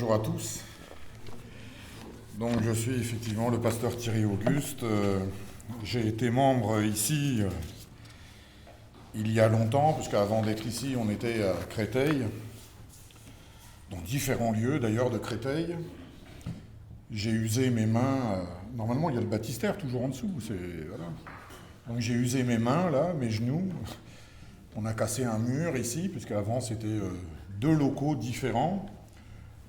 bonjour à tous. Donc je suis effectivement le pasteur Thierry Auguste. J'ai été membre ici il y a longtemps, puisqu'avant d'être ici, on était à Créteil, dans différents lieux d'ailleurs de Créteil. J'ai usé mes mains, normalement il y a le baptistère toujours en dessous, voilà. Donc j'ai usé mes mains là, mes genoux. On a cassé un mur ici, puisqu'avant c'était deux locaux différents.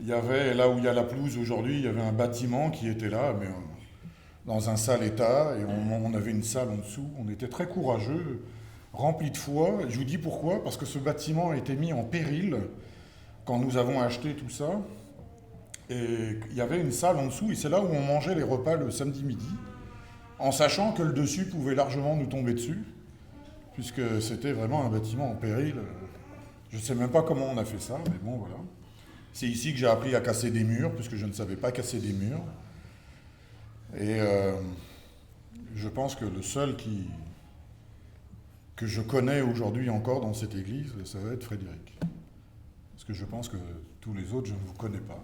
Il y avait, là où il y a la pelouse aujourd'hui, il y avait un bâtiment qui était là, mais dans un sale état, et on avait une salle en dessous. On était très courageux, remplis de foi. Je vous dis pourquoi, parce que ce bâtiment a été mis en péril quand nous avons acheté tout ça. Et il y avait une salle en dessous, et c'est là où on mangeait les repas le samedi midi, en sachant que le dessus pouvait largement nous tomber dessus, puisque c'était vraiment un bâtiment en péril. Je ne sais même pas comment on a fait ça, mais bon, voilà. C'est ici que j'ai appris à casser des murs, puisque je ne savais pas casser des murs. Et je pense que le seul que je connais aujourd'hui encore dans cette église, ça va être Frédéric. Parce que je pense que tous les autres, je ne vous connais pas.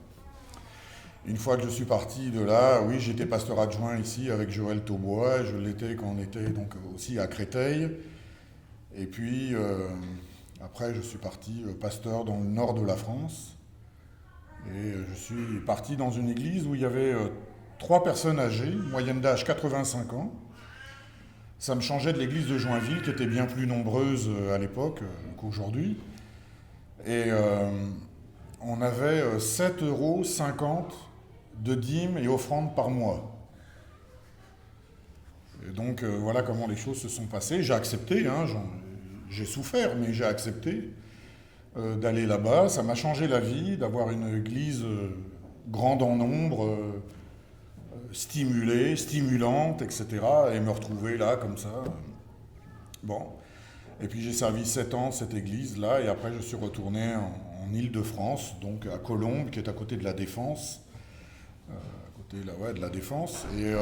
Une fois que je suis parti de là, oui, j'étais pasteur adjoint ici avec Joël Taubois. Je l'étais quand on était donc aussi à Créteil. Et puis, après, je suis parti pasteur dans le nord de la France. Et je suis parti dans une église où il y avait 3 personnes âgées, moyenne d'âge 85 ans. Ça me changeait de l'église de Joinville, qui était bien plus nombreuse à l'époque qu'aujourd'hui. Et on avait 7,50 € de dîmes et offrandes par mois. Et donc voilà comment les choses se sont passées. J'ai accepté, j'ai souffert, mais j'ai accepté d'aller là-bas. Ça m'a changé la vie, d'avoir une église grande en nombre, stimulée, stimulante, etc. Et me retrouver là, comme ça. Bon. Et puis j'ai servi 7 ans cette église-là, et après je suis retourné en Île-de-France, donc à Colombes, qui est à côté de la Défense. À côté de la Défense. Et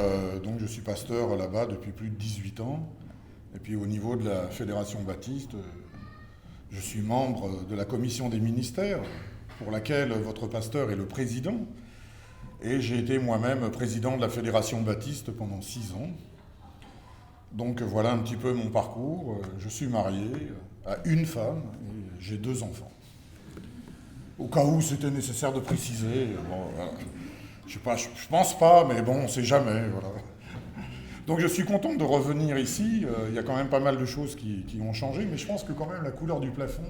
donc je suis pasteur là-bas depuis plus de 18 ans. Et puis au niveau de la Fédération Baptiste, je suis membre de la commission des ministères, pour laquelle votre pasteur est le président. Et j'ai été moi-même président de la Fédération Baptiste pendant 6 ans. Donc voilà un petit peu mon parcours. Je suis marié à une femme et j'ai 2 enfants. Au cas où c'était nécessaire de préciser, bon, voilà. Je pense pas, mais bon, on ne sait jamais. Voilà. Donc je suis content de revenir ici. Il y a quand même pas mal de choses qui ont changé, mais je pense que quand même la couleur du plafond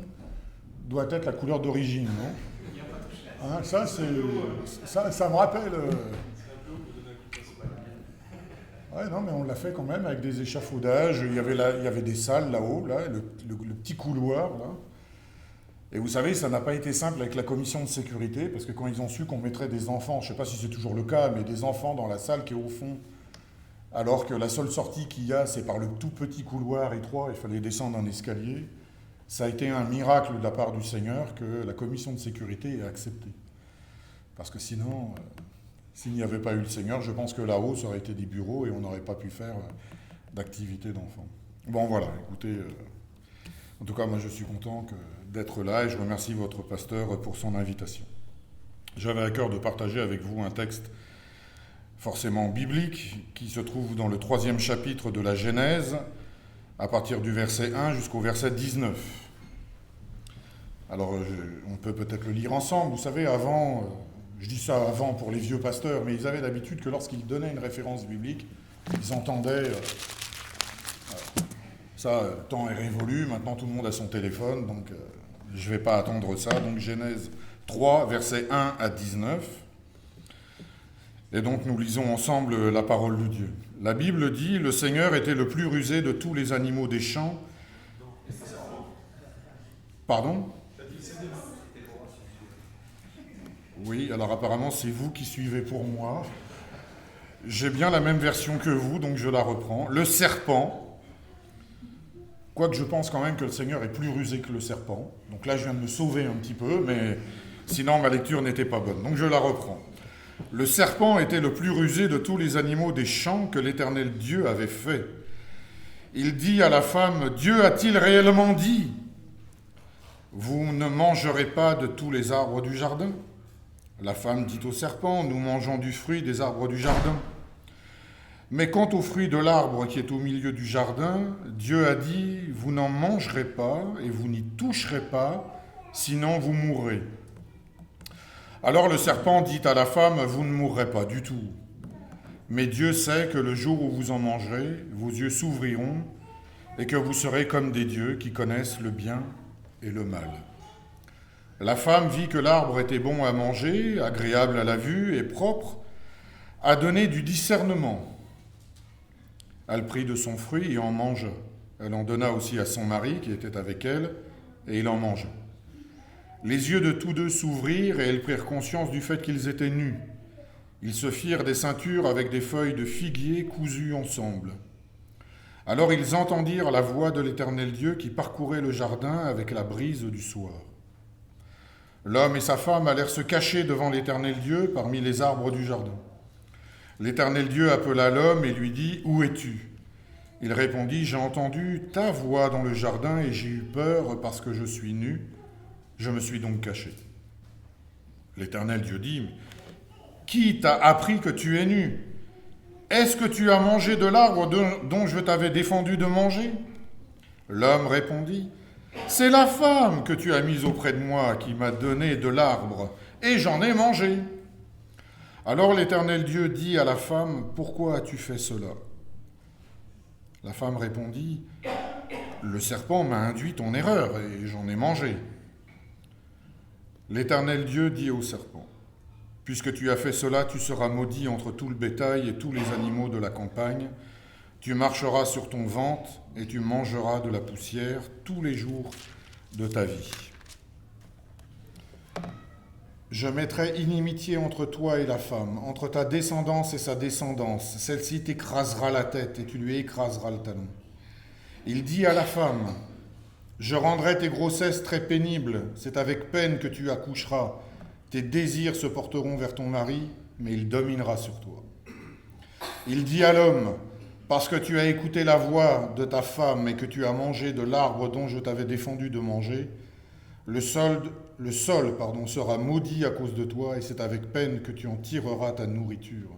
doit être la couleur d'origine, non ? Hein, ça me rappelle... Ouais, non, mais on l'a fait quand même avec des échafaudages. Il y avait des salles là-haut, là, le petit couloir, là. Et vous savez, ça n'a pas été simple avec la commission de sécurité, parce que quand ils ont su qu'on mettrait des enfants, je ne sais pas si c'est toujours le cas, mais des enfants dans la salle qui est au fond, alors que la seule sortie qu'il y a, c'est par le tout petit couloir étroit, il fallait descendre un escalier. Ça a été un miracle de la part du Seigneur que la commission de sécurité ait accepté. Parce que sinon, s'il n'y avait pas eu le Seigneur, je pense que là-haut, ça aurait été des bureaux et on n'aurait pas pu faire d'activité d'enfants. Bon, voilà, écoutez, en tout cas, moi je suis content d'être là et je remercie votre pasteur pour son invitation. J'avais à cœur de partager avec vous un texte forcément biblique, qui se trouve dans le 3e chapitre de la Genèse, à partir du verset 1 jusqu'au verset 19. Alors, on peut peut-être le lire ensemble. Vous savez, avant, je dis ça avant pour les vieux pasteurs, mais ils avaient l'habitude que lorsqu'ils donnaient une référence biblique, ils entendaient... ça, le temps est révolu, maintenant tout le monde a son téléphone, donc je ne vais pas attendre ça. Donc Genèse 3, versets 1 à 19. Et donc nous lisons ensemble la parole de Dieu. La Bible dit « Le Seigneur était le plus rusé de tous les animaux des champs. » Pardon ? Oui, alors apparemment c'est vous qui suivez pour moi. J'ai bien la même version que vous, donc je la reprends. Le serpent, quoique je pense quand même que le Seigneur est plus rusé que le serpent. Donc là je viens de me sauver un petit peu, mais sinon ma lecture n'était pas bonne. Donc je la reprends. Le serpent était le plus rusé de tous les animaux des champs que l'Éternel Dieu avait fait. Il dit à la femme, « Dieu a-t-il réellement dit, vous ne mangerez pas de tous les arbres du jardin ? La femme dit au serpent, nous mangeons du fruit des arbres du jardin. Mais quant au fruit de l'arbre qui est au milieu du jardin, Dieu a dit, vous n'en mangerez pas et vous n'y toucherez pas, sinon vous mourrez. Alors le serpent dit à la femme, vous ne mourrez pas du tout. Mais Dieu sait que le jour où vous en mangerez, vos yeux s'ouvriront et que vous serez comme des dieux qui connaissent le bien et le mal. La femme vit que l'arbre était bon à manger, agréable à la vue et propre, à donner du discernement. Elle prit de son fruit et en mangea. Elle en donna aussi à son mari qui était avec elle, et il en mangea. Les yeux de tous deux s'ouvrirent et elles prirent conscience du fait qu'ils étaient nus. Ils se firent des ceintures avec des feuilles de figuier cousues ensemble. Alors ils entendirent la voix de l'Éternel Dieu qui parcourait le jardin avec la brise du soir. L'homme et sa femme allèrent se cacher devant l'Éternel Dieu parmi les arbres du jardin. L'Éternel Dieu appela l'homme et lui dit, « Où es-tu » Il répondit, « J'ai entendu ta voix dans le jardin et j'ai eu peur parce que je suis nu. Je me suis donc caché. » L'Éternel Dieu dit, « Qui t'a appris que tu es nu ? Est-ce que tu as mangé de l'arbre dont je t'avais défendu de manger ?» L'homme répondit, « C'est la femme que tu as mise auprès de moi qui m'a donné de l'arbre, et j'en ai mangé. » Alors l'Éternel Dieu dit à la femme, « Pourquoi as-tu fait cela ?» La femme répondit, « Le serpent m'a induit en erreur, et j'en ai mangé. » L'Éternel Dieu dit au serpent, « Puisque tu as fait cela, tu seras maudit entre tout le bétail et tous les animaux de la campagne. Tu marcheras sur ton ventre et tu mangeras de la poussière tous les jours de ta vie. Je mettrai inimitié entre toi et la femme, entre ta descendance et sa descendance. Celle-ci t'écrasera la tête et tu lui écraseras le talon. » Il dit à la femme, « Je rendrai tes grossesses très pénibles, c'est avec peine que tu accoucheras. Tes désirs se porteront vers ton mari, mais il dominera sur toi. » Il dit à l'homme, « Parce que tu as écouté la voix de ta femme et que tu as mangé de l'arbre dont je t'avais défendu de manger, le sol sera maudit à cause de toi et c'est avec peine que tu en tireras ta nourriture.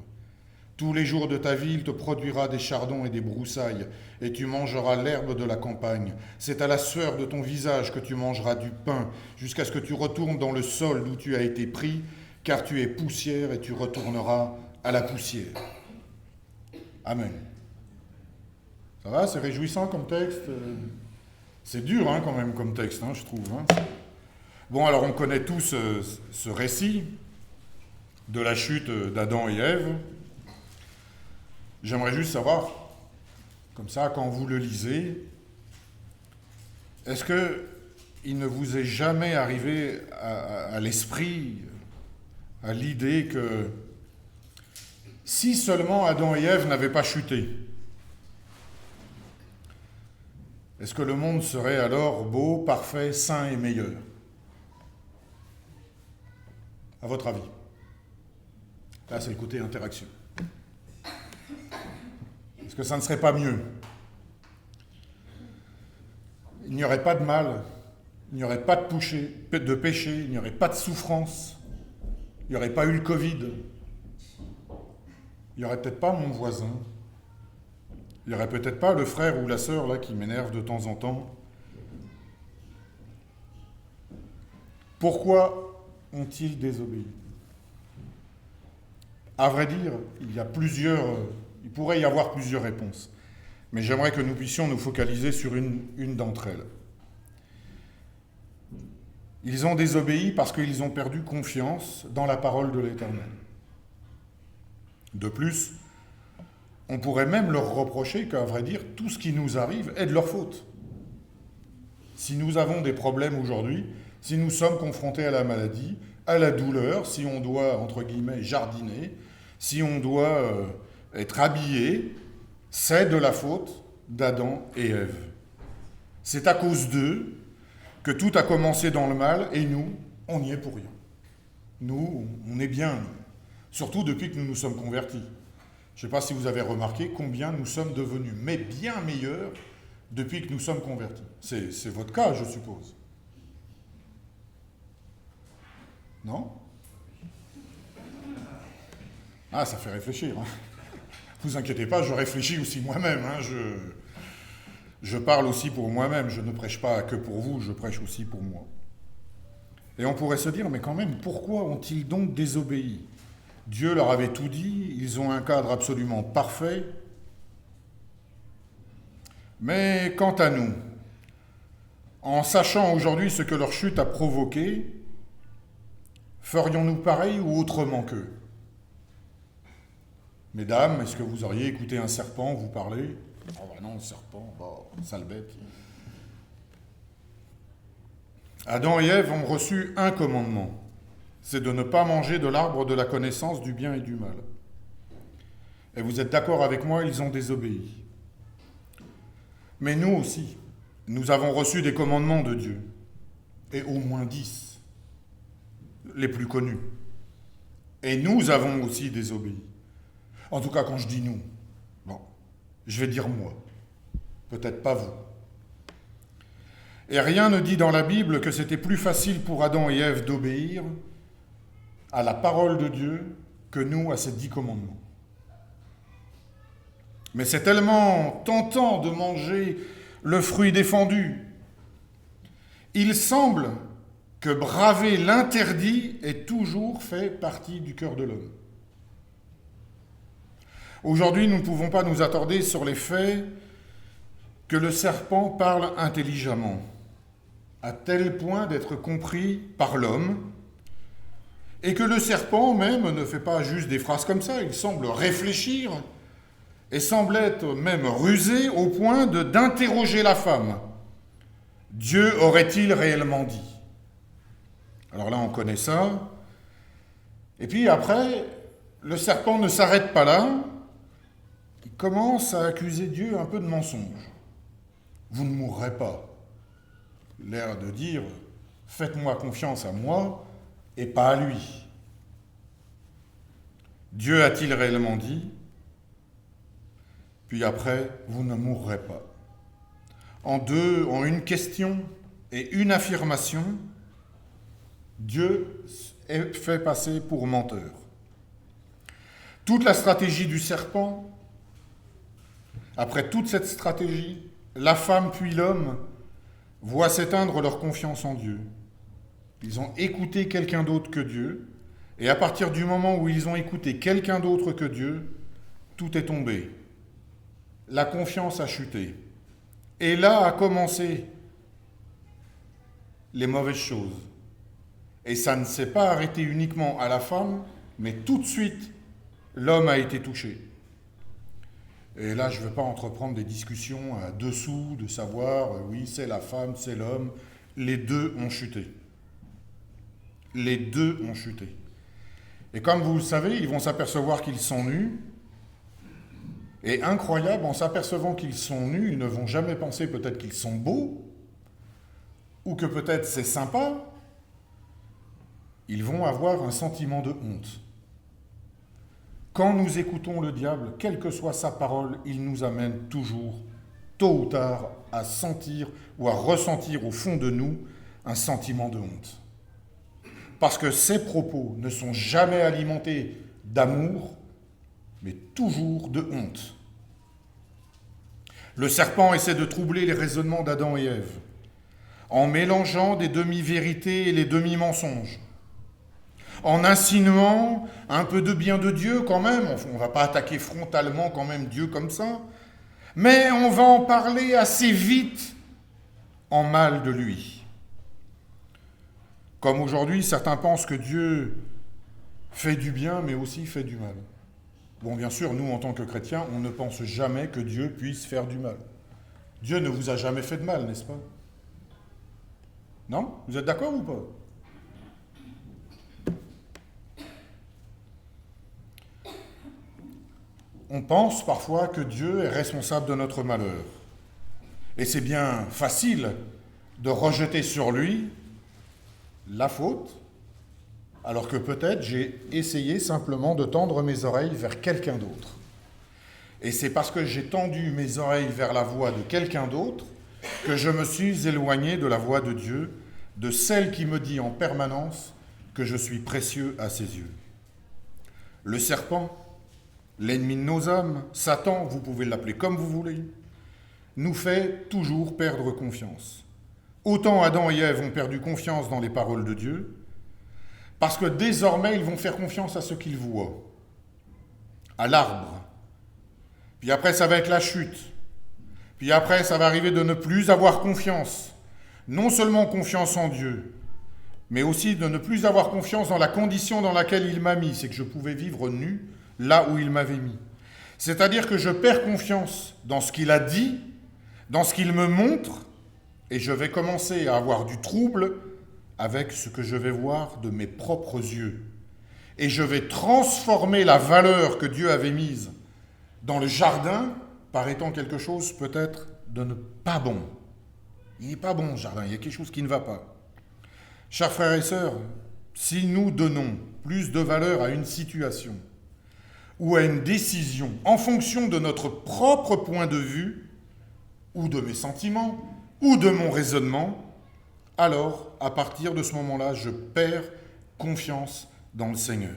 Tous les jours de ta vie, il te produira des chardons et des broussailles, et tu mangeras l'herbe de la campagne. C'est à la sueur de ton visage que tu mangeras du pain, jusqu'à ce que tu retournes dans le sol d'où tu as été pris, car tu es poussière et tu retourneras à la poussière. » Amen. Ça va, c'est réjouissant comme texte. C'est dur quand même comme texte, je trouve. Bon, alors on connaît tous ce récit de la chute d'Adam et Ève. J'aimerais juste savoir, comme ça, quand vous le lisez, est-ce qu'il ne vous est jamais arrivé à l'esprit, à l'idée que si seulement Adam et Ève n'avaient pas chuté, est-ce que le monde serait alors beau, parfait, sain et meilleur ? À votre avis ? Là, c'est le côté interaction. Est-ce que ça ne serait pas mieux ? Il n'y aurait pas de mal, il n'y aurait pas de péché, il n'y aurait pas de souffrance, il n'y aurait pas eu le Covid, il n'y aurait peut-être pas mon voisin, il n'y aurait peut-être pas le frère ou la sœur là qui m'énerve de temps en temps. Pourquoi ont-ils désobéi ? À vrai dire, il pourrait y avoir plusieurs réponses, mais j'aimerais que nous puissions nous focaliser sur une d'entre elles. Ils ont désobéi parce qu'ils ont perdu confiance dans la parole de l'Éternel. De plus, on pourrait même leur reprocher qu'à vrai dire, tout ce qui nous arrive est de leur faute. Si nous avons des problèmes aujourd'hui, si nous sommes confrontés à la maladie, à la douleur, si on doit, entre guillemets, jardiner, si on doit être habillé, c'est de la faute d'Adam et Ève. C'est à cause d'eux que tout a commencé dans le mal et nous, on n'y est pour rien. Nous, on est bien, surtout depuis que nous nous sommes convertis. Je ne sais pas si vous avez remarqué combien nous sommes devenus, mais bien meilleurs depuis que nous sommes convertis. C'est votre cas, je suppose. Non ? Ah, ça fait réfléchir. Hein. Vous inquiétez pas, je réfléchis aussi moi-même. Hein. Je parle aussi pour moi-même. Je ne prêche pas que pour vous, je prêche aussi pour moi. Et on pourrait se dire, mais quand même, pourquoi ont-ils donc désobéi? Dieu leur avait tout dit, ils ont un cadre absolument parfait. Mais quant à nous, en sachant aujourd'hui ce que leur chute a provoqué, ferions-nous pareil ou autrement qu'eux? Mesdames, est-ce que vous auriez écouté un serpent vous parler? Oh bah non, le serpent, sale bête. Adam et Ève ont reçu un commandement, c'est de ne pas manger de l'arbre de la connaissance du bien et du mal. Et vous êtes d'accord avec moi, ils ont désobéi. Mais nous aussi, nous avons reçu des commandements de Dieu, et au moins 10, les plus connus. Et nous avons aussi désobéi. En tout cas, quand je dis nous, bon, je vais dire moi, peut-être pas vous. Et rien ne dit dans la Bible que c'était plus facile pour Adam et Ève d'obéir à la parole de Dieu que nous à ces 10 commandements. Mais c'est tellement tentant de manger le fruit défendu. Il semble que braver l'interdit ait toujours fait partie du cœur de l'homme. Aujourd'hui, nous ne pouvons pas nous attarder sur les faits que le serpent parle intelligemment, à tel point d'être compris par l'homme, et que le serpent même ne fait pas juste des phrases comme ça, il semble réfléchir, et semble être même rusé au point d'interroger la femme. Dieu aurait-il réellement dit? Alors là, on connaît ça. Et puis après, le serpent ne s'arrête pas là, il commence à accuser Dieu un peu de mensonge. Vous ne mourrez pas. L'air de dire, faites-moi confiance à moi et pas à lui. Dieu a-t-il réellement dit? Puis après, vous ne mourrez pas. En une question et une affirmation, Dieu est fait passer pour menteur. Toute la stratégie du serpent, après toute cette stratégie, la femme puis l'homme voient s'éteindre leur confiance en Dieu. Ils ont écouté quelqu'un d'autre que Dieu, et à partir du moment où ils ont écouté quelqu'un d'autre que Dieu, tout est tombé. La confiance a chuté. Et là a commencé les mauvaises choses. Et ça ne s'est pas arrêté uniquement à la femme, mais tout de suite, l'homme a été touché. Et là, je ne veux pas entreprendre des discussions à dessous, de savoir, oui, c'est la femme, c'est l'homme. Les deux ont chuté. Les deux ont chuté. Et comme vous le savez, ils vont s'apercevoir qu'ils sont nus. Et incroyable, en s'apercevant qu'ils sont nus, ils ne vont jamais penser peut-être qu'ils sont beaux, ou que peut-être c'est sympa. Ils vont avoir un sentiment de honte. Quand nous écoutons le diable, quelle que soit sa parole, il nous amène toujours, tôt ou tard, à sentir ou à ressentir au fond de nous un sentiment de honte. Parce que ses propos ne sont jamais alimentés d'amour, mais toujours de honte. Le serpent essaie de troubler les raisonnements d'Adam et Ève, en mélangeant des demi-vérités et les demi-mensonges, en insinuant un peu de bien de Dieu quand même. On ne va pas attaquer frontalement quand même Dieu comme ça, mais on va en parler assez vite en mal de lui. Comme aujourd'hui, certains pensent que Dieu fait du bien, mais aussi fait du mal. Bon, bien sûr, nous, en tant que chrétiens, on ne pense jamais que Dieu puisse faire du mal. Dieu ne vous a jamais fait de mal, n'est-ce pas? Non? Vous êtes d'accord ou pas? On pense parfois que Dieu est responsable de notre malheur. Et c'est bien facile de rejeter sur lui la faute, alors que peut-être j'ai essayé simplement de tendre mes oreilles vers quelqu'un d'autre. Et c'est parce que j'ai tendu mes oreilles vers la voix de quelqu'un d'autre que je me suis éloigné de la voix de Dieu, de celle qui me dit en permanence que je suis précieux à ses yeux. Le serpent l'ennemi de nos âmes, Satan, vous pouvez l'appeler comme vous voulez, nous fait toujours perdre confiance. Autant Adam et Ève ont perdu confiance dans les paroles de Dieu, parce que désormais, ils vont faire confiance à ce qu'ils voient, à l'arbre. Puis après, ça va être la chute. Puis après, ça va arriver de ne plus avoir confiance. Non seulement confiance en Dieu, mais aussi de ne plus avoir confiance dans la condition dans laquelle il m'a mis. C'est que je pouvais vivre nu là où il m'avait mis. C'est-à-dire que je perds confiance dans ce qu'il a dit, dans ce qu'il me montre, et je vais commencer à avoir du trouble avec ce que je vais voir de mes propres yeux. Et je vais transformer la valeur que Dieu avait mise dans le jardin par étant quelque chose peut-être de ne pas bon. Il n'est pas bon, ce jardin, il y a quelque chose qui ne va pas. Chers frères et sœurs, si nous donnons plus de valeur à une situation ou à une décision en fonction de notre propre point de vue, ou de mes sentiments, ou de mon raisonnement, alors, à partir de ce moment-là, je perds confiance dans le Seigneur.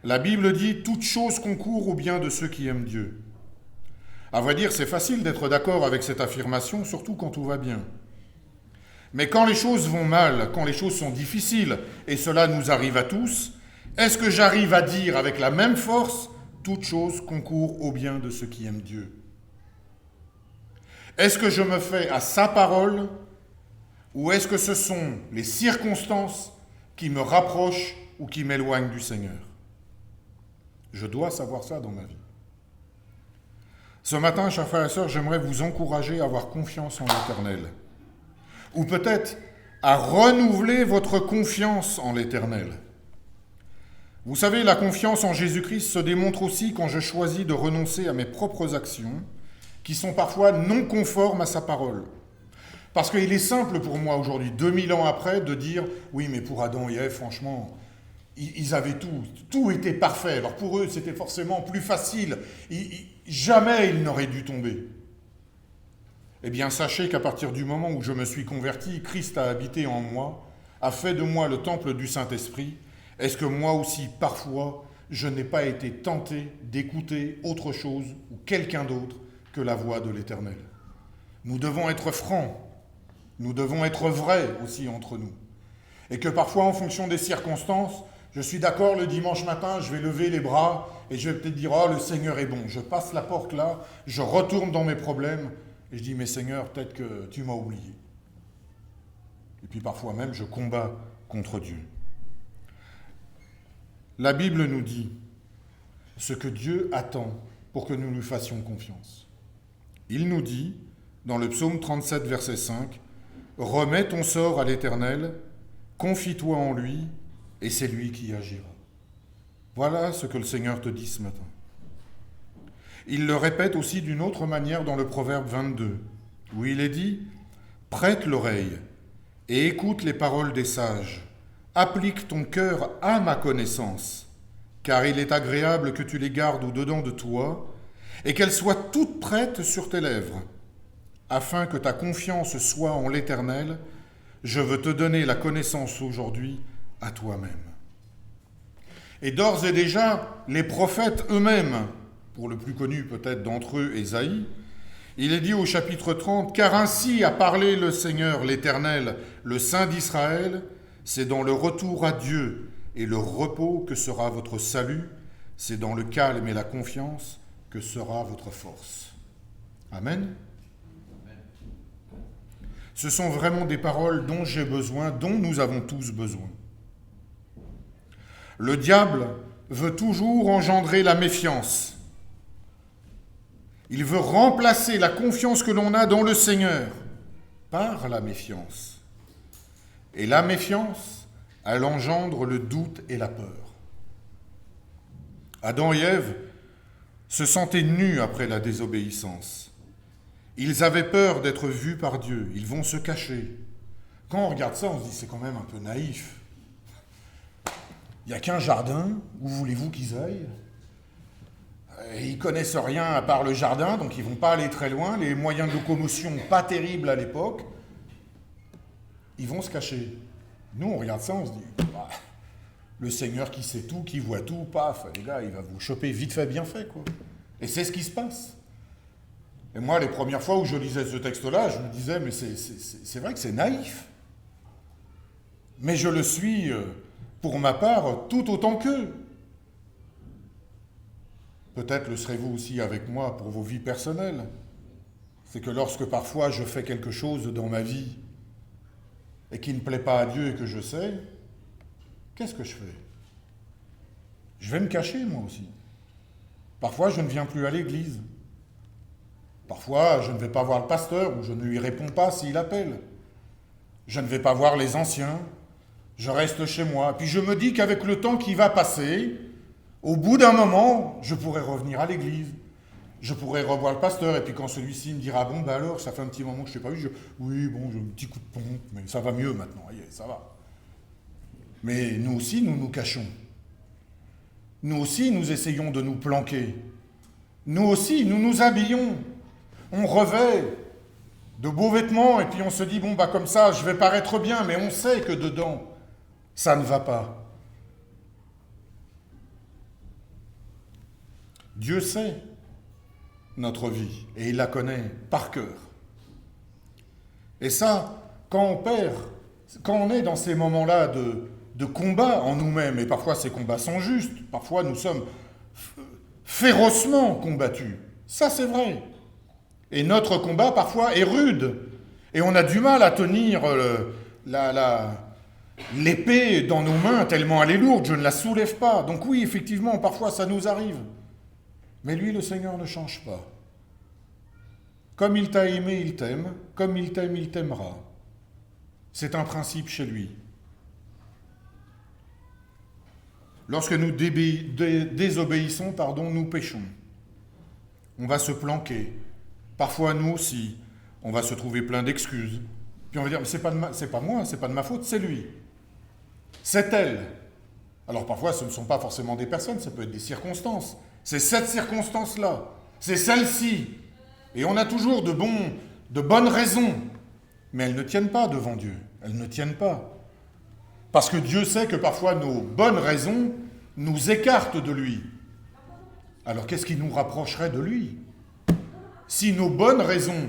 La Bible dit « Toute chose concourt au bien de ceux qui aiment Dieu ». À vrai dire, c'est facile d'être d'accord avec cette affirmation, surtout quand tout va bien. Mais quand les choses vont mal, quand les choses sont difficiles, et cela nous arrive à tous, est-ce que j'arrive à dire avec la même force « Toute chose concourt au bien de ceux qui aiment Dieu » ? Est-ce que je me fais à sa parole ou est-ce que ce sont les circonstances qui me rapprochent ou qui m'éloignent du Seigneur ? Je dois savoir ça dans ma vie. Ce matin, chers frères et sœurs, j'aimerais vous encourager à avoir confiance en l'Éternel. Ou peut-être à renouveler votre confiance en l'Éternel. Vous savez, la confiance en Jésus-Christ se démontre aussi quand je choisis de renoncer à mes propres actions qui sont parfois non conformes à sa parole. Parce qu'il est simple pour moi aujourd'hui, 2000 ans après, de dire « Oui, mais pour Adam et Ève, franchement, ils avaient tout était parfait. Alors pour eux, c'était forcément plus facile. Jamais ils n'auraient dû tomber. » Eh bien, sachez qu'à partir du moment où je me suis converti, Christ a habité en moi, a fait de moi le temple du Saint-Esprit. Est-ce que moi aussi, parfois, je n'ai pas été tenté d'écouter autre chose ou quelqu'un d'autre que la voix de l'Éternel ? Nous devons être francs. Nous devons être vrais aussi entre nous. Et que parfois, en fonction des circonstances, je suis d'accord, le dimanche matin, je vais lever les bras et je vais peut-être dire « Oh, le Seigneur est bon ». Je passe la porte là, je retourne dans mes problèmes et je dis « Mais Seigneur, peut-être que tu m'as oublié ». Et puis parfois même, je combats contre Dieu. La Bible nous dit ce que Dieu attend pour que nous lui fassions confiance. Il nous dit, dans le psaume 37, verset 5, « Remets ton sort à l'Éternel, confie-toi en lui, et c'est lui qui agira. » Voilà ce que le Seigneur te dit ce matin. Il le répète aussi d'une autre manière dans le Proverbe 22, où il est dit « Prête l'oreille et écoute les paroles des sages. Applique ton cœur à ma connaissance, car il est agréable que tu les gardes au-dedans de toi, et qu'elles soient toutes prêtes sur tes lèvres. Afin que ta confiance soit en l'Éternel, je veux te donner la connaissance aujourd'hui à toi-même. » Et d'ores et déjà, les prophètes eux-mêmes, pour le plus connu peut-être d'entre eux, Ésaïe, il est dit au chapitre 30, « Car ainsi a parlé le Seigneur, l'Éternel, le Saint d'Israël, c'est dans le retour à Dieu et le repos que sera votre salut, c'est dans le calme et la confiance que sera votre force. » Amen. Ce sont vraiment des paroles dont j'ai besoin, dont nous avons tous besoin. Le diable veut toujours engendrer la méfiance. Il veut remplacer la confiance que l'on a dans le Seigneur par la méfiance. Et la méfiance, elle engendre le doute et la peur. Adam et Ève se sentaient nus après la désobéissance. Ils avaient peur d'être vus par Dieu. Ils vont se cacher. Quand on regarde ça, on se dit c'est quand même un peu naïf. Il n'y a qu'un jardin. Où voulez-vous qu'ils aillent ? Et ils ne connaissent rien à part le jardin, donc ils ne vont pas aller très loin. Les moyens de locomotion, pas terribles à l'époque. Ils vont se cacher. Nous, on regarde ça, on se dit Le Seigneur qui sait tout, qui voit tout, paf, les gars, il va vous choper vite fait, bien fait, quoi. Et c'est ce qui se passe. Et moi, les premières fois où je lisais ce texte-là, je me disais, mais c'est vrai que c'est naïf. Mais je le suis, pour ma part, tout autant qu'eux. Peut-être le serez-vous aussi avec moi pour vos vies personnelles. C'est que lorsque parfois je fais quelque chose dans ma vie et qui ne plaît pas à Dieu et que je sais, qu'est-ce que je fais? Je vais me cacher, moi aussi. Parfois, je ne viens plus à l'église. Parfois, je ne vais pas voir le pasteur ou je ne lui réponds pas s'il appelle. Je ne vais pas voir les anciens. Je reste chez moi. Puis je me dis qu'avec le temps qui va passer, au bout d'un moment, je pourrai revenir à l'église. Je pourrai revoir le pasteur. Et puis quand celui-ci me dira, bon, ben alors, ça fait un petit moment que je ne t'ai pas vu. Oui, bon, j'ai un petit coup de pompe, mais ça va mieux maintenant. Ça va. Mais nous aussi, nous nous cachons. Nous aussi, nous essayons de nous planquer. Nous aussi, nous nous habillons. On revêt de beaux vêtements et puis on se dit, bon, bah comme ça, je vais paraître bien, mais on sait que dedans, ça ne va pas. Dieu sait notre vie et il la connaît par cœur. Et ça, quand on perd, quand on est dans ces moments-là de combat en nous-mêmes, et parfois ces combats sont justes, parfois nous sommes férocement combattus, ça c'est vrai. Et notre combat parfois est rude, et on a du mal à tenir l'épée dans nos mains tellement elle est lourde, je ne la soulève pas. Donc oui, effectivement, parfois ça nous arrive. Mais lui, le Seigneur ne change pas. Comme il t'a aimé, il t'aime. Comme il t'aime, il t'aimera. C'est un principe chez lui. Lorsque nous désobéissons, nous péchons. On va se planquer. Parfois, nous aussi, on va se trouver plein d'excuses. Puis on va dire, mais c'est pas moi, c'est pas de ma faute, c'est lui. C'est elle. Alors parfois, ce ne sont pas forcément des personnes, ça peut être des circonstances. C'est cette circonstance-là, c'est celle-ci. Et on a toujours de bonnes raisons. Mais elles ne tiennent pas devant Dieu. Elles ne tiennent pas. Parce que Dieu sait que parfois nos bonnes raisons nous écartent de lui. Alors qu'est-ce qui nous rapprocherait de lui? Si nos bonnes raisons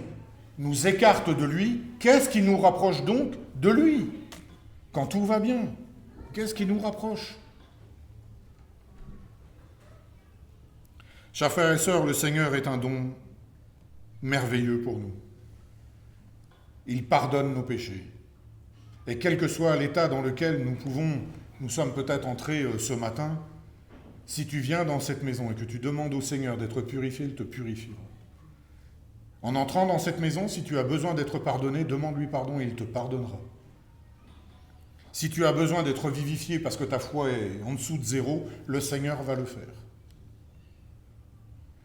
nous écartent de lui, qu'est-ce qui nous rapproche donc de lui? Quand tout va bien, qu'est-ce qui nous rapproche? Chers frères et sœurs, le Seigneur est un don merveilleux pour nous. Il pardonne nos péchés. Et quel que soit l'état dans lequel nous sommes peut-être entrés ce matin, si tu viens dans cette maison et que tu demandes au Seigneur d'être purifié, il te purifiera. En entrant dans cette maison, si tu as besoin d'être pardonné, demande-lui pardon et il te pardonnera. Si tu as besoin d'être vivifié parce que ta foi est en dessous de 0, le Seigneur va le faire.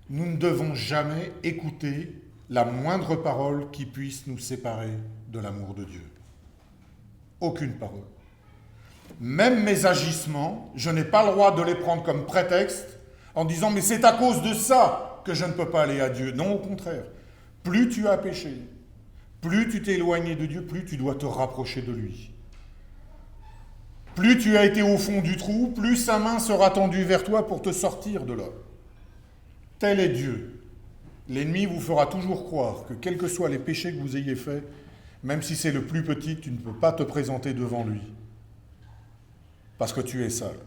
Nous ne devons jamais écouter la moindre parole qui puisse nous séparer de l'amour de Dieu. Aucune parole. Même mes agissements, je n'ai pas le droit de les prendre comme prétexte en disant « mais c'est à cause de ça que je ne peux pas aller à Dieu ». Non, au contraire. Plus tu as péché, plus tu t'es éloigné de Dieu, plus tu dois te rapprocher de lui. Plus tu as été au fond du trou, plus sa main sera tendue vers toi pour te sortir de là. Tel est Dieu. L'ennemi vous fera toujours croire que quels que soient les péchés que vous ayez faits, même si c'est le plus petit, tu ne peux pas te présenter devant lui. Parce que tu es sale.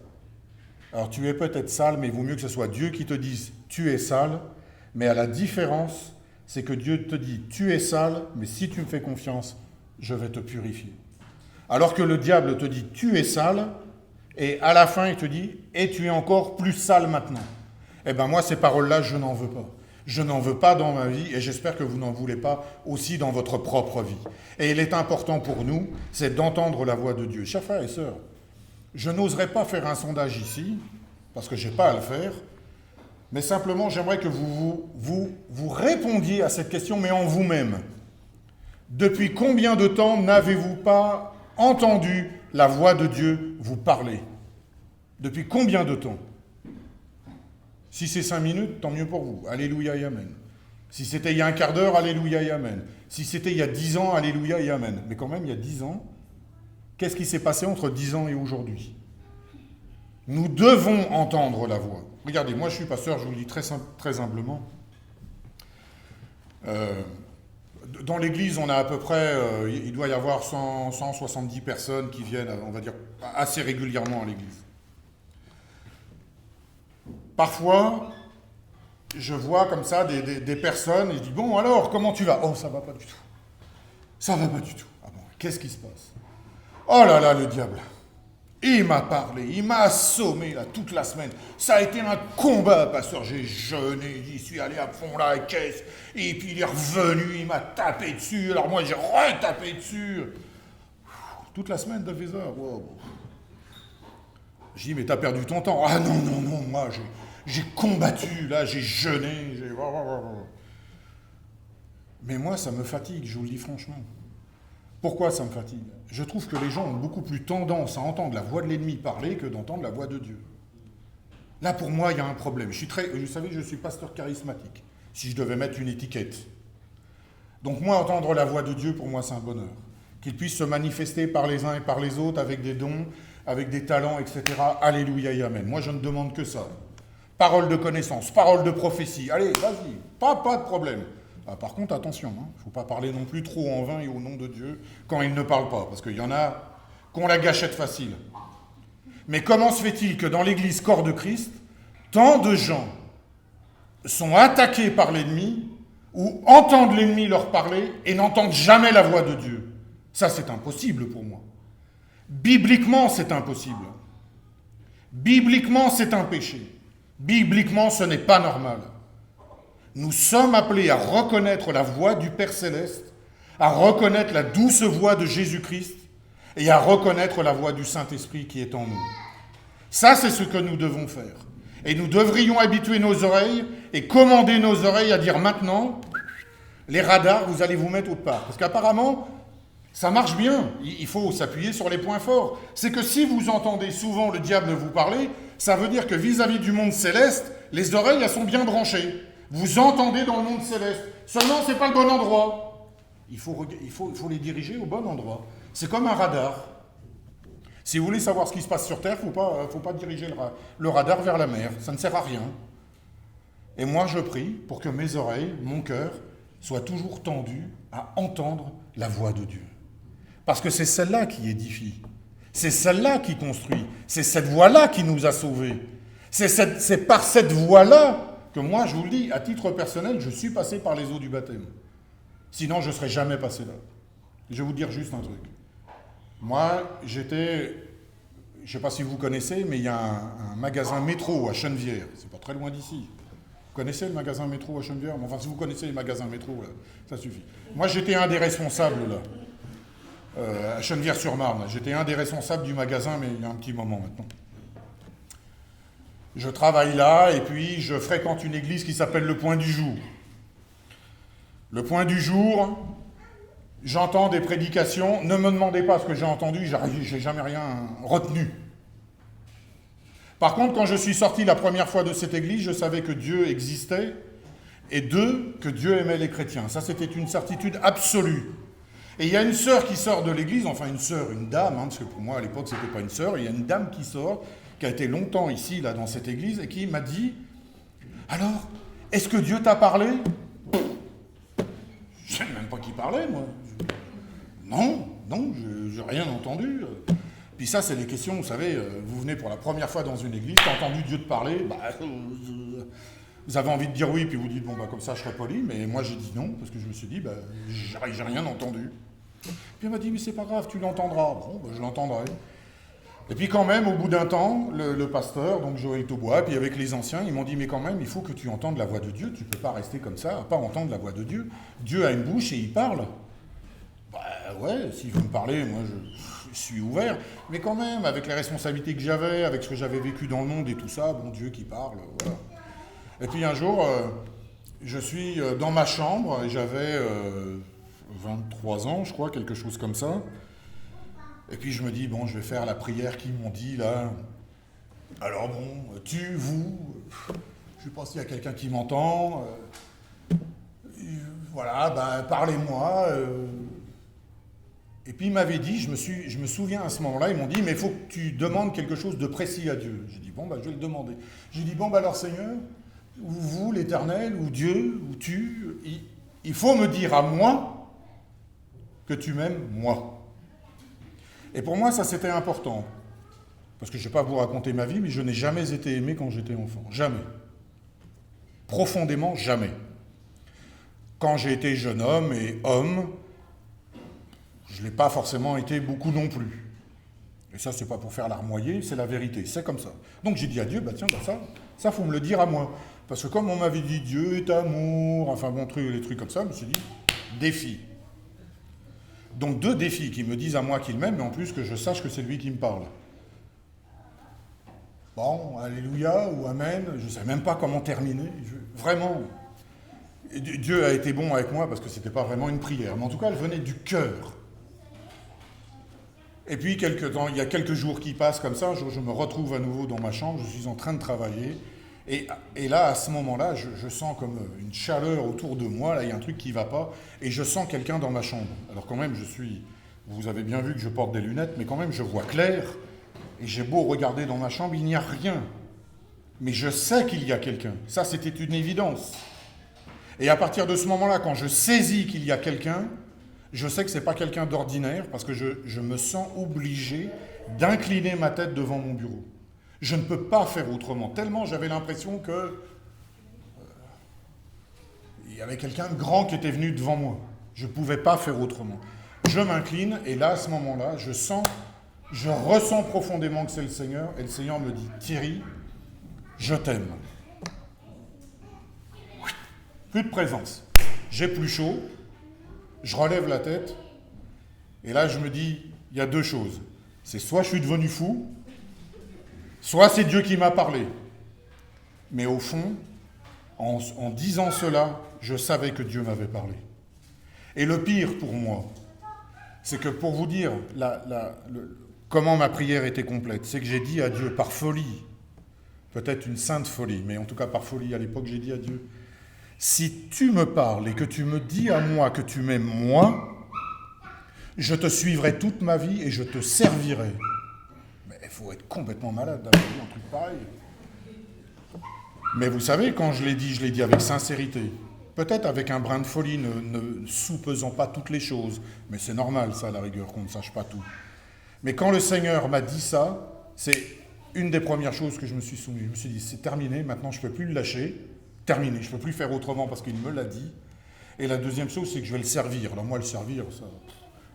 Alors tu es peut-être sale, mais il vaut mieux que ce soit Dieu qui te dise « tu es sale », mais à la différence, c'est que Dieu te dit « tu es sale, mais si tu me fais confiance, je vais te purifier ». Alors que le diable te dit « tu es sale », et à la fin il te dit « et tu es encore plus sale maintenant ». Eh bien moi, ces paroles-là, je n'en veux pas. Je n'en veux pas dans ma vie et j'espère que vous n'en voulez pas aussi dans votre propre vie. Et il est important pour nous, c'est d'entendre la voix de Dieu. Chers frères et sœurs, je n'oserais pas faire un sondage ici, parce que je n'ai pas à le faire, mais simplement j'aimerais que vous répondiez à cette question, mais en vous-même. Depuis combien de temps n'avez-vous pas entendu la voix de Dieu vous parler? Depuis combien de temps? Si c'est 5 minutes, tant mieux pour vous. Alléluia et Amen. Si c'était il y a un quart d'heure, Alléluia et Amen. Si c'était il y a 10 ans, Alléluia et Amen. Mais quand même, il y a 10 ans, qu'est-ce qui s'est passé entre 10 ans et aujourd'hui? Nous devons entendre la voix. Regardez, moi je suis pasteur, je vous le dis très humblement. Dans l'église, on a à peu près, il doit y avoir 170 personnes qui viennent, on va dire, assez régulièrement à l'église. Parfois, je vois comme ça des personnes et je dis, bon alors, comment tu vas? Oh, ça va pas du tout. Ça va pas du tout. Ah bon, qu'est-ce qui se passe? Oh là là, le diable. Il m'a parlé, il m'a assommé là toute la semaine. Ça a été un combat, pasteur. J'ai jeûné, j'y suis allé à fond la caisse. Et puis il est revenu, il m'a tapé dessus. Alors moi j'ai retapé dessus. Toute la semaine, 9 heures. Wow. Je dis, mais t'as perdu ton temps. Ah non, non, non, moi j'ai combattu, là, j'ai jeûné. Mais moi, ça me fatigue, je vous le dis franchement. Pourquoi ça me fatigue? Je trouve que les gens ont beaucoup plus tendance à entendre la voix de l'ennemi parler que d'entendre la voix de Dieu. Là, pour moi, il y a un problème. Vous savez, je suis pasteur charismatique, si je devais mettre une étiquette. Donc moi, entendre la voix de Dieu, pour moi, c'est un bonheur. Qu'il puisse se manifester par les uns et par les autres, avec des dons, avec des talents, etc. Alléluia et amen. Moi, je ne demande que ça. Parole de connaissance, parole de prophétie. Allez, vas-y, pas de problème. Ah, par contre, attention, il ne faut pas parler non plus trop en vain et au nom de Dieu quand il ne parle pas, parce qu'il y en a qui ont la gâchette facile. Mais comment se fait-il que dans l'église corps de Christ, tant de gens sont attaqués par l'ennemi ou entendent l'ennemi leur parler et n'entendent jamais la voix de Dieu? Ça, c'est impossible pour moi. Bibliquement, c'est impossible. Bibliquement, c'est un péché. Bibliquement, ce n'est pas normal. Nous sommes appelés à reconnaître la voix du Père Céleste, à reconnaître la douce voix de Jésus-Christ et à reconnaître la voix du Saint-Esprit qui est en nous. Ça, c'est ce que nous devons faire. Et nous devrions habituer nos oreilles et commander nos oreilles à dire maintenant, les radars, vous allez vous mettre autre part. Parce qu'apparemment, ça marche bien. Il faut s'appuyer sur les points forts. C'est que si vous entendez souvent le diable vous parler, ça veut dire que vis-à-vis du monde céleste, les oreilles, elles sont bien branchées. Vous entendez dans le monde céleste. Seulement, ce n'est pas le bon endroit. Il faut les diriger au bon endroit. C'est comme un radar. Si vous voulez savoir ce qui se passe sur Terre, il ne faut pas diriger le radar vers la mer. Ça ne sert à rien. Et moi, je prie pour que mes oreilles, mon cœur, soient toujours tendus à entendre la voix de Dieu. Parce que c'est celle-là qui édifie. C'est celle-là qui construit. C'est cette voix-là qui nous a sauvés. C'est par cette voix-là que moi, je vous le dis, à titre personnel, je suis passé par les eaux du baptême. Sinon, je ne serais jamais passé là. Je vais vous dire juste un truc. Moi, j'étais, je ne sais pas si vous connaissez, mais il y a un magasin métro à Chenevière. C'est pas très loin d'ici. Vous connaissez le magasin métro à Chenevière? Enfin, si vous connaissez les magasins métro, là, ça suffit. Moi, j'étais un des responsables, là, à Chenevière-sur-Marne. J'étais un des responsables du magasin, mais il y a un petit moment maintenant. Je travaille là et puis je fréquente une église qui s'appelle le Point du Jour. Le Point du Jour, j'entends des prédications. Ne me demandez pas ce que j'ai entendu, j'ai jamais rien retenu. Par contre, quand je suis sorti la première fois de cette église, je savais que Dieu existait et que Dieu aimait les chrétiens. Ça, c'était une certitude absolue. Et il y a une sœur qui sort de l'église, enfin une dame, parce que pour moi à l'époque c'était pas une sœur, il y a une dame qui sort, qui a été longtemps ici, là, dans cette église, et qui m'a dit « Alors, est-ce que Dieu t'a parlé ?» Je ne sais même pas qui parlait, moi. Non, je n'ai rien entendu. Puis ça, c'est des questions, vous savez, vous venez pour la première fois dans une église, t'as entendu Dieu te parler, vous avez envie de dire oui, puis vous dites, bon, comme ça, je serai poli, mais moi, j'ai dit non, parce que je me suis dit, j'ai rien entendu. Puis elle m'a dit, mais c'est pas grave, tu l'entendras. Bon, je l'entendrai. Et puis quand même, au bout d'un temps, le pasteur, donc Joël Taubois, puis avec les anciens, ils m'ont dit, mais quand même, il faut que tu entendes la voix de Dieu, tu ne peux pas rester comme ça, à pas entendre la voix de Dieu. Dieu a une bouche et il parle. Ouais, si vous me parlez, moi je suis ouvert, mais quand même, avec les responsabilités que j'avais, avec ce que j'avais vécu dans le monde et tout ça, bon Dieu qui parle, voilà. Et puis un jour, je suis dans ma chambre, et j'avais 23 ans, je crois, quelque chose comme ça. Et puis je me dis, bon, je vais faire la prière qu'ils m'ont dit, là. Alors bon, vous, je sais pas s'il y a quelqu'un qui m'entend. Voilà, parlez-moi. Et puis il m'avait dit, je me souviens à ce moment-là, ils m'ont dit, mais il faut que tu demandes quelque chose de précis à Dieu. J'ai dit, bon, je vais le demander. J'ai dit, bon, alors Seigneur, ou vous, l'Éternel, ou Dieu, ou tu, il faut me dire à moi que tu m'aimes, moi. Et pour moi, ça c'était important. Parce que je ne vais pas vous raconter ma vie, mais je n'ai jamais été aimé quand j'étais enfant. Jamais. Profondément, jamais. Quand j'ai été jeune homme et homme, je ne l'ai pas forcément été beaucoup non plus. Et ça, c'est pas pour faire larmoyer, c'est la vérité, c'est comme ça. Donc j'ai dit à Dieu, ça, faut me le dire à moi. Parce que comme on m'avait dit Dieu est amour, enfin bon, les trucs comme ça, je me suis dit, défi. Donc 2 défis qui me disent à moi qu'il m'aime, mais en plus que je sache que c'est lui qui me parle. Bon, alléluia ou amen, je ne sais même pas comment terminer, vraiment. Et Dieu a été bon avec moi parce que ce n'était pas vraiment une prière, mais en tout cas, elle venait du cœur. Et puis, il y a quelques jours qui passent comme ça, je me retrouve à nouveau dans ma chambre, je suis en train de travailler, et là, à ce moment-là, je sens comme une chaleur autour de moi, là, il y a un truc qui ne va pas, et je sens quelqu'un dans ma chambre. Alors quand même, vous avez bien vu que je porte des lunettes, mais quand même, je vois clair, et j'ai beau regarder dans ma chambre, il n'y a rien. Mais je sais qu'il y a quelqu'un. Ça, c'était une évidence. Et à partir de ce moment-là, quand je saisis qu'il y a quelqu'un, je sais que ce n'est pas quelqu'un d'ordinaire, parce que je me sens obligé d'incliner ma tête devant mon bureau. Je ne peux pas faire autrement, tellement j'avais l'impression que il y avait quelqu'un de grand qui était venu devant moi. Je ne pouvais pas faire autrement. Je m'incline, et là, à ce moment-là, je ressens profondément que c'est le Seigneur, et le Seigneur me dit, Thierry, je t'aime. Plus de présence. J'ai plus chaud, je relève la tête, et là je me dis, il y a 2 choses. C'est soit je suis devenu fou, soit c'est Dieu qui m'a parlé. Mais au fond, en disant cela, je savais que Dieu m'avait parlé. Et le pire pour moi, c'est que pour vous dire comment ma prière était complète, c'est que j'ai dit à Dieu par folie, peut-être une sainte folie, mais en tout cas par folie à l'époque, j'ai dit à Dieu, si tu me parles et que tu me dis à moi que tu m'aimes moi, je te suivrai toute ma vie et je te servirai. Mais il faut être complètement malade d'avoir dit un truc pareil. Mais vous savez, quand je l'ai dit avec sincérité. Peut-être avec un brin de folie, ne sous-pesant pas toutes les choses. Mais c'est normal, ça, à la rigueur, qu'on ne sache pas tout. Mais quand le Seigneur m'a dit ça, c'est une des premières choses que je me suis soumis. Je me suis dit, c'est terminé, maintenant je ne peux plus le lâcher. Terminé, je ne peux plus faire autrement parce qu'il me l'a dit. Et la deuxième chose, c'est que je vais le servir. Alors moi, le servir, ça,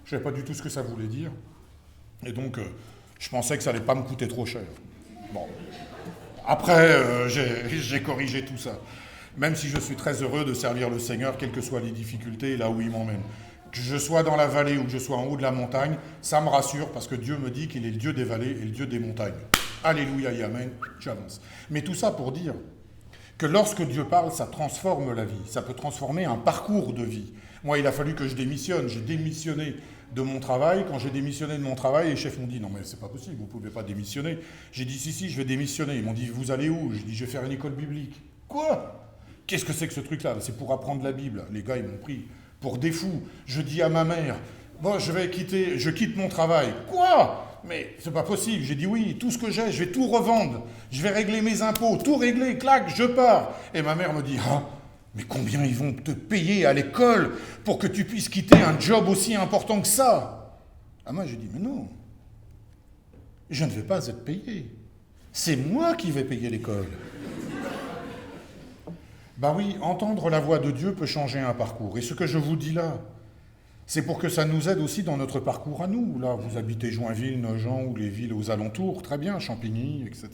je ne savais pas du tout ce que ça voulait dire. Et donc, je pensais que ça n'allait pas me coûter trop cher. Bon. Après, j'ai corrigé tout ça. Même si je suis très heureux de servir le Seigneur, quelles que soient les difficultés, là où il m'emmène. Que je sois dans la vallée ou que je sois en haut de la montagne, ça me rassure parce que Dieu me dit qu'il est le Dieu des vallées et le Dieu des montagnes. Alléluia et amen, j'avance. Mais tout ça pour dire que lorsque Dieu parle, ça transforme la vie. Ça peut transformer un parcours de vie. Moi, il a fallu que je démissionne. J'ai démissionné de mon travail. Quand j'ai démissionné de mon travail, les chefs m'ont dit « Non, mais c'est pas possible, vous pouvez pas démissionner. » J'ai dit « Si, je vais démissionner. » Ils m'ont dit « Vous allez où ?» J'ai dit « Je vais faire une école biblique. » Quoi ? Qu'est-ce que c'est que ce truc-là ? C'est pour apprendre la Bible. Les gars, ils m'ont pris pour des fous. Je dis à ma mère « Bon, je quitte mon travail. » Quoi ? Mais c'est pas possible. J'ai dit oui, tout ce que j'ai, je vais tout revendre. Je vais régler mes impôts, tout régler, clac, je pars. Et ma mère me dit, ah, mais combien ils vont te payer à l'école pour que tu puisses quitter un job aussi important que ça ? Ah, moi, j'ai dit, mais non, je ne vais pas être payé. C'est moi qui vais payer l'école. Ben oui, entendre la voix de Dieu peut changer un parcours. Et ce que je vous dis là, c'est pour que ça nous aide aussi dans notre parcours à nous. Là, vous habitez Joinville, Nogent ou les villes aux alentours, très bien, Champigny, etc.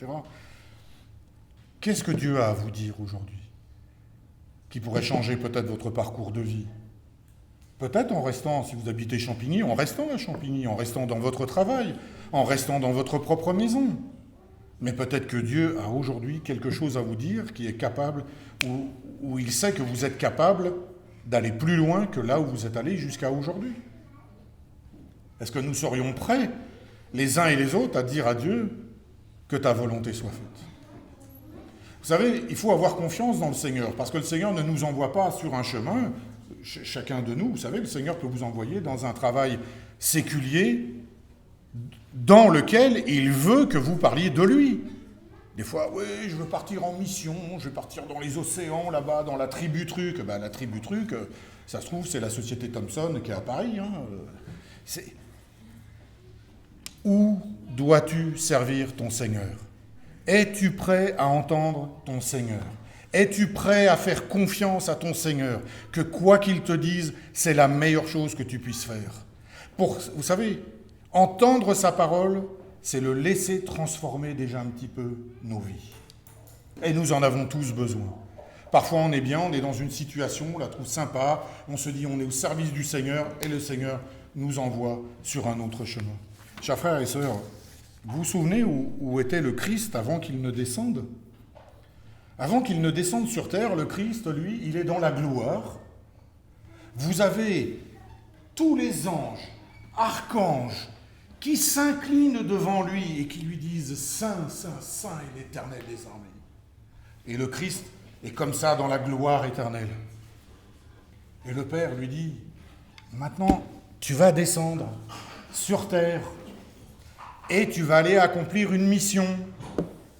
Qu'est-ce que Dieu a à vous dire aujourd'hui qui pourrait changer peut-être votre parcours de vie ? Peut-être en restant, si vous habitez Champigny, en restant à Champigny, en restant dans votre travail, en restant dans votre propre maison. Mais peut-être que Dieu a aujourd'hui quelque chose à vous dire qui est capable, où il sait que vous êtes capable d'aller plus loin que là où vous êtes allés jusqu'à aujourd'hui. Est-ce que nous serions prêts, les uns et les autres, à dire à Dieu que ta volonté soit faite ? Vous savez, il faut avoir confiance dans le Seigneur, parce que le Seigneur ne nous envoie pas sur un chemin. Chacun de nous, vous savez, le Seigneur peut vous envoyer dans un travail séculier dans lequel il veut que vous parliez de lui. Des fois, oui, je veux partir en mission, je vais partir dans les océans, là-bas, dans la tribu truc. Ben, la tribu truc, ça se trouve, c'est la société Thomson qui est à Paris. Où dois-tu servir ton Seigneur? Es-tu prêt à entendre ton Seigneur? Es-tu prêt à faire confiance à ton Seigneur? Que quoi qu'il te dise, c'est la meilleure chose que tu puisses faire. Vous savez, entendre sa parole, c'est le laisser transformer déjà un petit peu nos vies. Et nous en avons tous besoin. Parfois on est bien, on est dans une situation, on la trouve sympa, on se dit on est au service du Seigneur et le Seigneur nous envoie sur un autre chemin. Chers frères et sœurs, vous vous souvenez où était le Christ avant qu'il ne descende? Avant qu'il ne descende sur terre, le Christ, lui, il est dans la gloire. Vous avez tous les anges, archanges, qui s'inclinent devant lui et qui lui disent « Saint, Saint, Saint est l'Éternel des armées ». Et le Christ est comme ça dans la gloire éternelle. Et le Père lui dit « Maintenant, tu vas descendre sur terre et tu vas aller accomplir une mission. »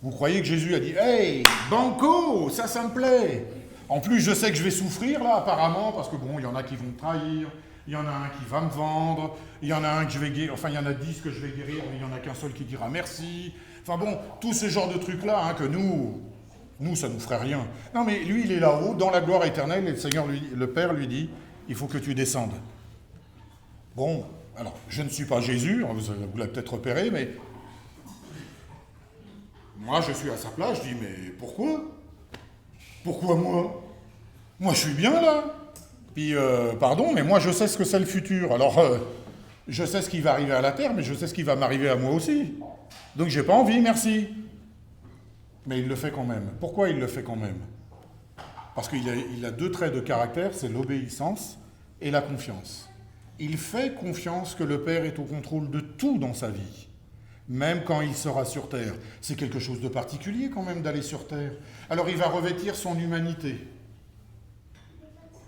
Vous croyez que Jésus a dit « Hey, banco, ça me plaît. En plus, je sais que je vais souffrir là, apparemment, parce que bon, il y en a qui vont me trahir. Il y en a un qui va me vendre, il y en a un que je vais guérir, enfin il y en a 10 que je vais guérir, mais il n'y en a qu'un seul qui dira merci. Enfin bon, tout ce genre de trucs-là, que nous, ça ne nous ferait rien. Non mais lui, il est là-haut, dans la gloire éternelle, et le Seigneur, le Père lui dit, il faut que tu descendes. Bon, alors, je ne suis pas Jésus, vous l'avez peut-être repéré, mais moi je suis à sa place, je dis, mais pourquoi? Pourquoi moi? Moi je suis bien là. Puis, pardon, mais moi, je sais ce que c'est le futur. Alors, je sais ce qui va arriver à la Terre, mais je sais ce qui va m'arriver à moi aussi. Donc, j'ai pas envie, merci. Mais il le fait quand même. Pourquoi il le fait quand même? Parce qu'il a deux traits de caractère, c'est l'obéissance et la confiance. Il fait confiance que le Père est au contrôle de tout dans sa vie, même quand il sera sur Terre. C'est quelque chose de particulier quand même d'aller sur Terre. Alors, il va revêtir son humanité.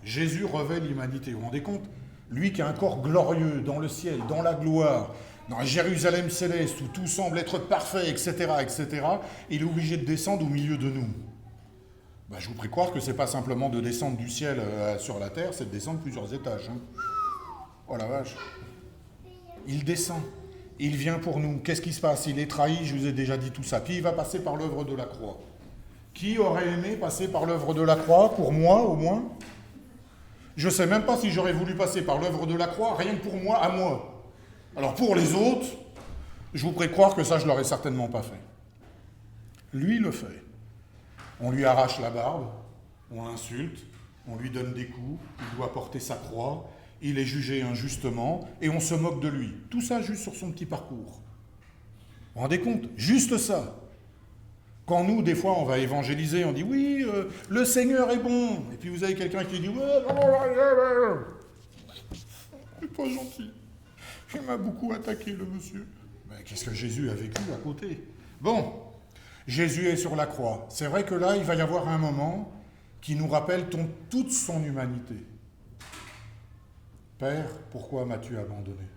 Jésus revêt l'humanité. Vous vous rendez compte? Lui qui a un corps glorieux dans le ciel, dans la gloire, dans Jérusalem céleste, où tout semble être parfait, etc., etc., il est obligé de descendre au milieu de nous. Je vous prie croire que ce n'est pas simplement de descendre du ciel sur la terre, c'est de descendre plusieurs étages. Oh la vache. Il descend. Il vient pour nous. Qu'est-ce qui se passe? Il est trahi, je vous ai déjà dit tout ça. Puis il va passer par l'œuvre de la croix. Qui aurait aimé passer par l'œuvre de la croix, pour moi au moins? Je ne sais même pas si j'aurais voulu passer par l'œuvre de la croix, rien que pour moi, à moi. Alors pour les autres, je vous prie de croire que ça, je ne l'aurais certainement pas fait. Lui, il le fait. On lui arrache la barbe, on l'insulte, on lui donne des coups, il doit porter sa croix, il est jugé injustement, et on se moque de lui. Tout ça juste sur son petit parcours. Vous vous rendez compte? Juste ça. Quand nous, des fois, on va évangéliser, on dit « Oui, le Seigneur est bon ». Et puis vous avez quelqu'un qui dit « Ouais, c'est pas gentil. Il m'a beaucoup attaqué, le monsieur. » Mais qu'est-ce que Jésus a vécu à côté? Bon, Jésus est sur la croix. C'est vrai que là, il va y avoir un moment qui nous rappelle toute son humanité. « Père, pourquoi m'as-tu abandonné ?»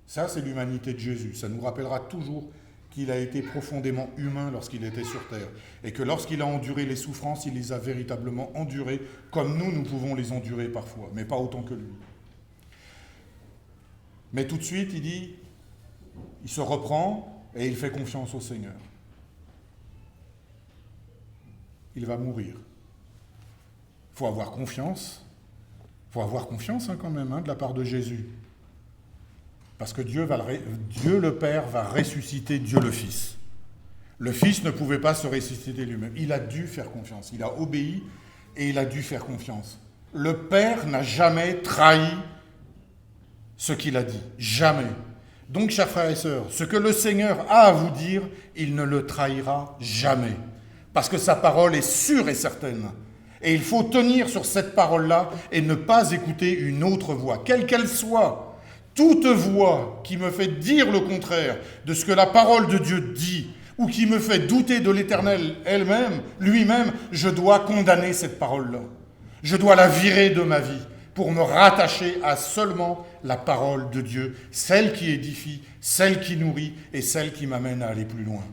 Ça, c'est l'humanité de Jésus. Ça nous rappellera toujours qu'il a été profondément humain lorsqu'il était sur terre, et que lorsqu'il a enduré les souffrances, il les a véritablement endurées, comme nous pouvons les endurer parfois, mais pas autant que lui. Mais tout de suite, il se reprend, et il fait confiance au Seigneur. Il va mourir. Il faut avoir confiance. Il faut avoir confiance quand même, de la part de Jésus. Parce que Dieu le Père va ressusciter Dieu le Fils. Le Fils ne pouvait pas se ressusciter lui-même. Il a dû faire confiance. Il a obéi et il a dû faire confiance. Le Père n'a jamais trahi ce qu'il a dit. Jamais. Donc, chers frères et sœurs, ce que le Seigneur a à vous dire, il ne le trahira jamais. Parce que sa parole est sûre et certaine. Et il faut tenir sur cette parole-là et ne pas écouter une autre voix, quelle qu'elle soit. Toute voix qui me fait dire le contraire de ce que la parole de Dieu dit, ou qui me fait douter de l'Éternel lui-même, je dois condamner cette parole-là. Je dois la virer de ma vie, pour me rattacher à seulement la parole de Dieu, celle qui édifie, celle qui nourrit et celle qui m'amène à aller plus loin.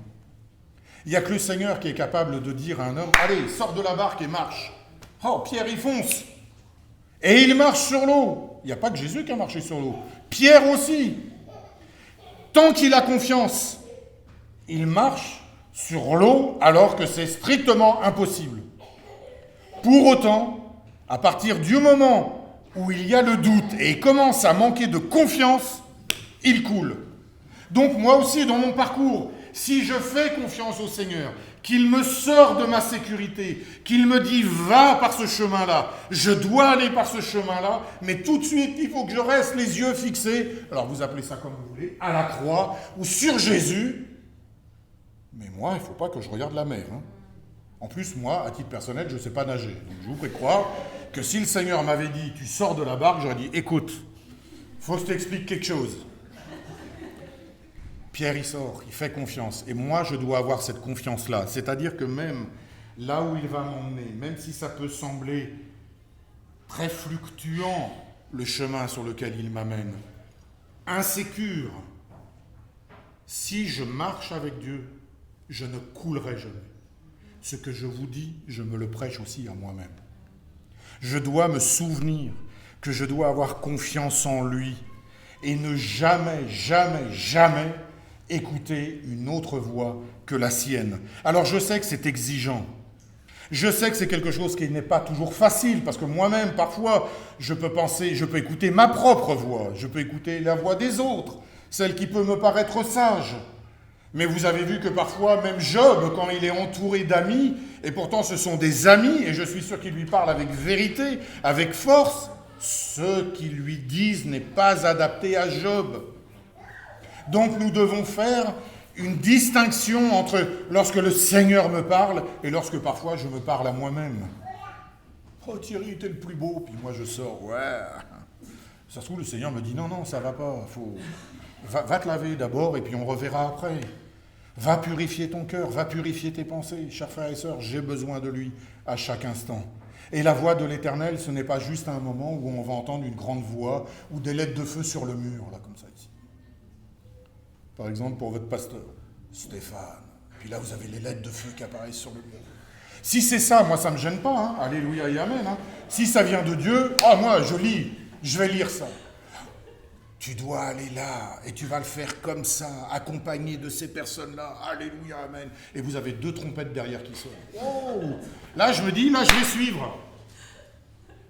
Il n'y a que le Seigneur qui est capable de dire à un homme, allez, sors de la barque et marche. Oh, Pierre, il fonce. Et il marche sur l'eau. Il n'y a pas que Jésus qui a marché sur l'eau. Pierre aussi. Tant qu'il a confiance, il marche sur l'eau alors que c'est strictement impossible. Pour autant, à partir du moment où il y a le doute et il commence à manquer de confiance, il coule. Donc moi aussi, dans mon parcours, si je fais confiance au Seigneur, qu'il me sort de ma sécurité, qu'il me dit « va par ce chemin-là », je dois aller par ce chemin-là, mais tout de suite, il faut que je reste les yeux fixés, alors vous appelez ça comme vous voulez, à la croix ou sur Jésus. Mais moi, il ne faut pas que je regarde la mer. En plus, moi, à titre personnel, je ne sais pas nager. Donc je vous prie croire que si le Seigneur m'avait dit « tu sors de la barque », j'aurais dit « écoute, il faut que je t'explique quelque chose ». Pierre, il sort, il fait confiance. Et moi, je dois avoir cette confiance-là. C'est-à-dire que même là où il va m'emmener, même si ça peut sembler très fluctuant, le chemin sur lequel il m'amène, insécure, si je marche avec Dieu, je ne coulerai jamais. Ce que je vous dis, je me le prêche aussi à moi-même. Je dois me souvenir que je dois avoir confiance en lui et ne jamais, jamais, jamais écouter une autre voix que la sienne. Alors je sais que c'est exigeant. Je sais que c'est quelque chose qui n'est pas toujours facile, parce que moi-même, parfois, je peux écouter ma propre voix, je peux écouter la voix des autres, celle qui peut me paraître sage. Mais vous avez vu que parfois, même Job, quand il est entouré d'amis, et pourtant ce sont des amis, et je suis sûr qu'ils lui parlent avec vérité, avec force, ce qu'ils lui disent n'est pas adapté à Job. Donc nous devons faire une distinction entre lorsque le Seigneur me parle et lorsque parfois je me parle à moi-même. Oh Thierry, t'es le plus beau, puis moi je sors, ouais. Ça se trouve, le Seigneur me dit, non, ça va pas, va te laver d'abord et puis on reverra après. Va purifier ton cœur, va purifier tes pensées. Chers frères et sœurs, j'ai besoin de lui à chaque instant. Et la voix de l'Éternel, ce n'est pas juste un moment où on va entendre une grande voix ou des lettres de feu sur le mur, là comme ça ici. Par exemple, pour votre pasteur, Stéphane. Puis là, vous avez les lettres de feu qui apparaissent sur le mur. Si c'est ça, moi, ça ne me gêne pas. Alléluia et Amen. Si ça vient de Dieu, moi, je vais lire ça. Tu dois aller là, et tu vas le faire comme ça, accompagné de ces personnes-là. Alléluia, Amen. Et vous avez 2 trompettes derrière qui sonnent. Oh, là, je me dis, là, je vais suivre.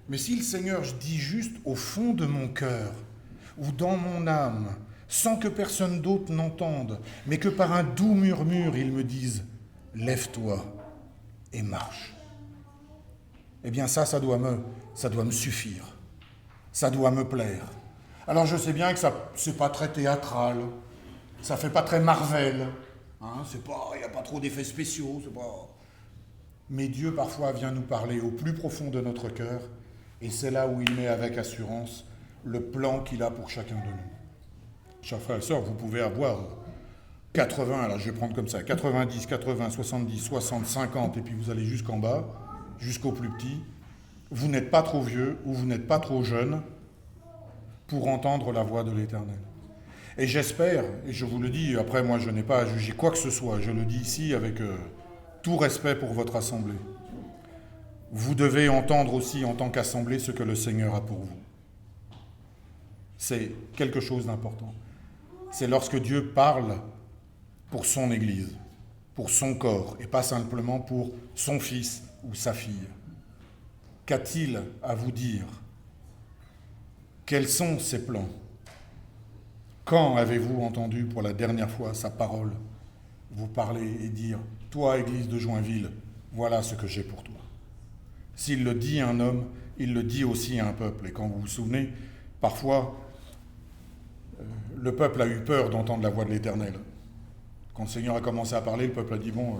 Mais si le Seigneur, je dis juste au fond de mon cœur, ou dans mon âme, sans que personne d'autre n'entende, mais que par un doux murmure, il me dise « Lève-toi et marche ». Eh bien ça doit me suffire. Ça doit me plaire. Alors je sais bien que c'est pas très théâtral, ça fait pas très Marvel, il n'y a pas trop d'effets spéciaux, Mais Dieu parfois vient nous parler au plus profond de notre cœur, et c'est là où il met avec assurance le plan qu'il a pour chacun de nous. Chers frères et sœurs, vous pouvez avoir 80, alors je vais prendre comme ça, 90, 80, 70, 60, 50, et puis vous allez jusqu'en bas, jusqu'au plus petit. Vous n'êtes pas trop vieux ou vous n'êtes pas trop jeune pour entendre la voix de l'Éternel. Et j'espère, et je vous le dis, après moi je n'ai pas à juger quoi que ce soit, je le dis ici avec tout respect pour votre assemblée. Vous devez entendre aussi en tant qu'assemblée ce que le Seigneur a pour vous. C'est quelque chose d'important. C'est lorsque Dieu parle pour son Église, pour son corps, et pas simplement pour son fils ou sa fille. Qu'a-t-il à vous dire? Quels sont ses plans? Quand avez-vous entendu pour la dernière fois sa parole vous parler et dire « Toi, Église de Joinville, voilà ce que j'ai pour toi ». S'il le dit à un homme, il le dit aussi à un peuple. Et quand vous vous souvenez, parfois, le peuple a eu peur d'entendre la voix de l'Éternel. Quand le Seigneur a commencé à parler, le peuple a dit « Bon,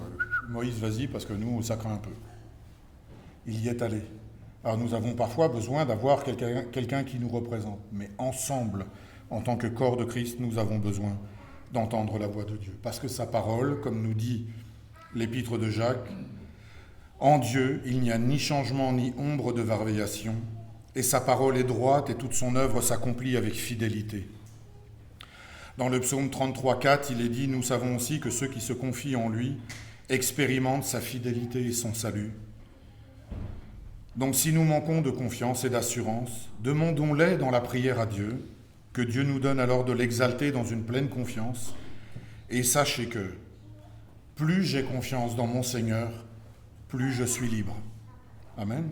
Moïse, vas-y, parce que nous, ça craint un peu. » Il y est allé. Alors nous avons parfois besoin d'avoir quelqu'un qui nous représente. Mais ensemble, en tant que corps de Christ, nous avons besoin d'entendre la voix de Dieu. Parce que sa parole, comme nous dit l'épître de Jacques, « En Dieu, il n'y a ni changement ni ombre de variation. et sa parole est droite, et toute son œuvre s'accomplit avec fidélité. Dans le psaume 33,4, il est dit « Nous savons aussi que ceux qui se confient en lui expérimentent sa fidélité et son salut. » Donc si nous manquons de confiance et d'assurance, demandons-les dans la prière à Dieu, que Dieu nous donne alors de l'exalter dans une pleine confiance, et sachez que plus j'ai confiance dans mon Seigneur, plus je suis libre. Amen.